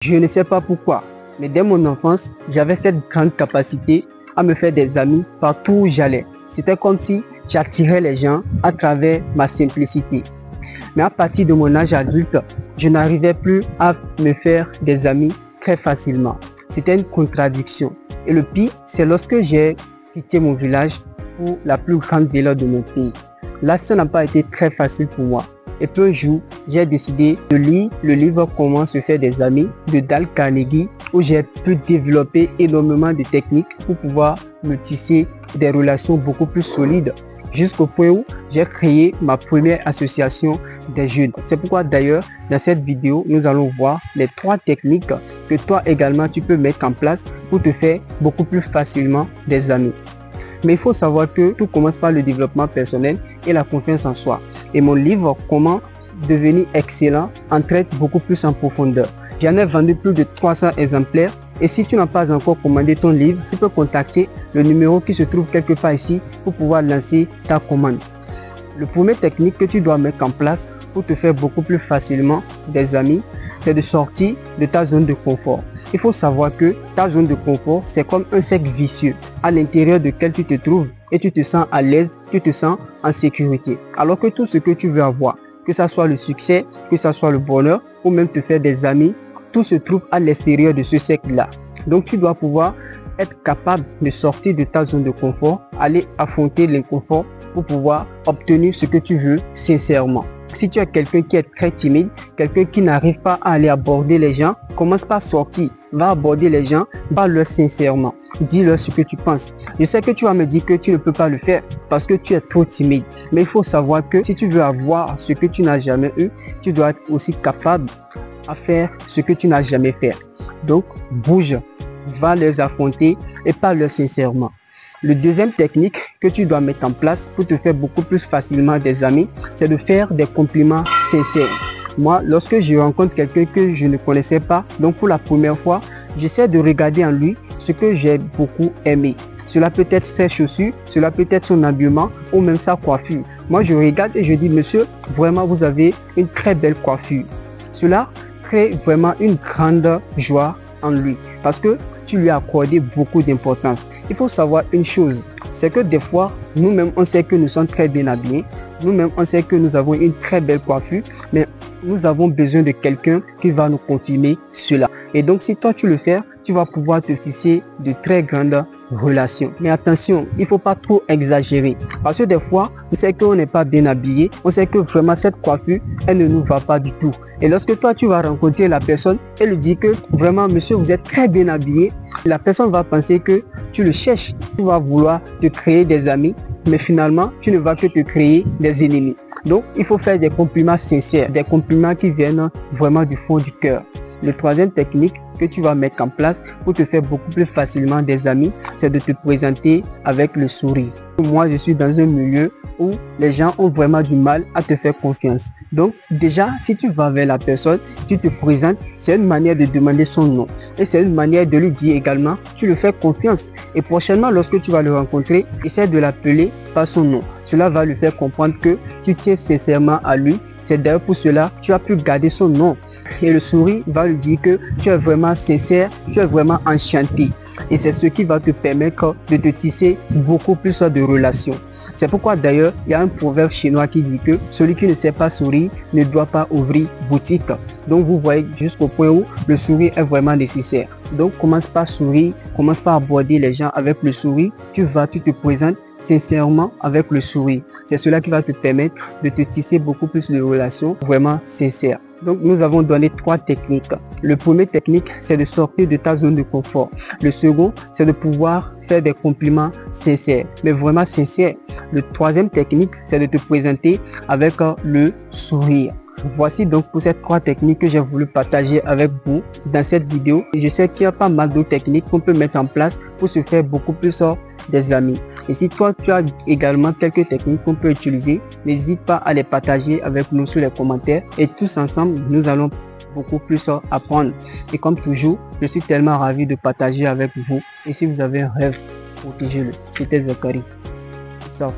Je ne sais pas pourquoi, mais dès mon enfance, j'avais cette grande capacité à me faire des amis partout où j'allais. C'était comme si j'attirais les gens à travers ma simplicité. Mais à partir de mon âge adulte, je n'arrivais plus à me faire des amis très facilement. C'était une contradiction. Et le pire, c'est lorsque j'ai quitté mon village pour la plus grande ville de mon pays. Là, ça n'a pas été très facile pour moi. Et peu un jour, j'ai décidé de lire le livre Comment se faire des amis de Dale Carnegie, où j'ai pu développer énormément de techniques pour pouvoir me tisser des relations beaucoup plus solides, jusqu'au point où j'ai créé ma première association des jeunes. C'est pourquoi d'ailleurs, dans cette vidéo, nous allons voir les 3 techniques que toi également tu peux mettre en place pour te faire beaucoup plus facilement des amis. Mais il faut savoir que tout commence par le développement personnel et la confiance en soi. Et mon livre Comment devenir excellent en traite beaucoup plus en profondeur. J'en ai vendu plus de 300 exemplaires. Et si tu n'as pas encore commandé ton livre, tu peux contacter le numéro qui se trouve quelque part ici pour pouvoir lancer ta commande. Le premier technique que tu dois mettre en place pour te faire beaucoup plus facilement des amis, c'est de sortir de ta zone de confort. Il faut savoir que ta zone de confort, c'est comme un cercle vicieux à l'intérieur duquel tu te trouves et tu te sens à l'aise, tu te sens en sécurité. Alors que tout ce que tu veux avoir, que ce soit le succès, que ce soit le bonheur ou même te faire des amis, tout se trouve à l'extérieur de ce cercle-là. Donc tu dois pouvoir être capable de sortir de ta zone de confort, aller affronter l'inconfort pour pouvoir obtenir ce que tu veux sincèrement. Si tu es quelqu'un qui est très timide, quelqu'un qui n'arrive pas à aller aborder les gens, commence par sortir, va aborder les gens, parle-leur sincèrement, dis-leur ce que tu penses. Je sais que tu vas me dire que tu ne peux pas le faire parce que tu es trop timide, mais il faut savoir que si tu veux avoir ce que tu n'as jamais eu, tu dois être aussi capable à faire ce que tu n'as jamais fait. Donc, bouge, va les affronter et parle-leur sincèrement. Le deuxième technique que tu dois mettre en place pour te faire beaucoup plus facilement des amis, c'est de faire des compliments sincères. Moi, lorsque je rencontre quelqu'un que je ne connaissais pas, donc pour la première fois, j'essaie de regarder en lui ce que j'ai beaucoup aimé. Cela peut être ses chaussures, cela peut être son habillement ou même sa coiffure. Moi, je regarde et je dis, monsieur, vraiment, vous avez une très belle coiffure. Cela crée vraiment une grande joie en lui parce que tu lui as accordé beaucoup d'importance. Il faut savoir une chose, c'est que des fois, nous-mêmes, on sait que nous sommes très bien habillés, nous-mêmes, on sait que nous avons une très belle coiffure, mais nous avons besoin de quelqu'un qui va nous confirmer cela. Et donc, si toi, tu le fais, tu vas pouvoir te tisser de très grandes relations. Mais attention, il ne faut pas trop exagérer. Parce que des fois, on sait qu'on n'est pas bien habillé, on sait que vraiment cette coiffure, elle ne nous va pas du tout. Et lorsque toi, tu vas rencontrer la personne et lui dire que vraiment, monsieur, vous êtes très bien habillé, la personne va penser que tu le cherches. Tu vas vouloir te créer des amis, mais finalement, tu ne vas que te créer des ennemis. Donc, il faut faire des compliments sincères, des compliments qui viennent vraiment du fond du cœur. Le troisième technique que tu vas mettre en place pour te faire beaucoup plus facilement des amis, c'est de te présenter avec le sourire. Moi, je suis dans un milieu où les gens ont vraiment du mal à te faire confiance. Donc déjà, si tu vas vers la personne, tu te présentes, c'est une manière de demander son nom. Et c'est une manière de lui dire également, tu le fais confiance. Et prochainement, lorsque tu vas le rencontrer, essaie de l'appeler par son nom. Cela va lui faire comprendre que tu tiens sincèrement à lui. C'est d'ailleurs pour cela que tu as pu garder son nom. Et le sourire va lui dire que tu es vraiment sincère, tu es vraiment enchanté. Et c'est ce qui va te permettre de te tisser beaucoup plus de relations. C'est pourquoi d'ailleurs, il y a un proverbe chinois qui dit que celui qui ne sait pas sourire ne doit pas ouvrir boutique. Donc vous voyez jusqu'au point où le sourire est vraiment nécessaire. Donc commence par sourire, commence par aborder les gens avec le sourire. Tu te présentes sincèrement avec le sourire. C'est cela qui va te permettre de te tisser beaucoup plus de relations vraiment sincères. Donc nous avons donné 3 techniques. Le premier technique, c'est de sortir de ta zone de confort. Le second, c'est de pouvoir faire des compliments sincères, mais vraiment sincères. Le troisième technique, c'est de te présenter avec le sourire. Voici donc pour ces 3 techniques que j'ai voulu partager avec vous dans cette vidéo. Et je sais qu'il y a pas mal d'autres techniques qu'on peut mettre en place pour se faire beaucoup plus des amis. Et si toi tu as également quelques techniques qu'on peut utiliser, n'hésite pas à les partager avec nous sur les commentaires et tous ensemble nous allons beaucoup plus apprendre. Et comme toujours, je suis tellement ravi de partager avec vous. Et si vous avez un rêve, protégez-le. C'était Zakari. Ça.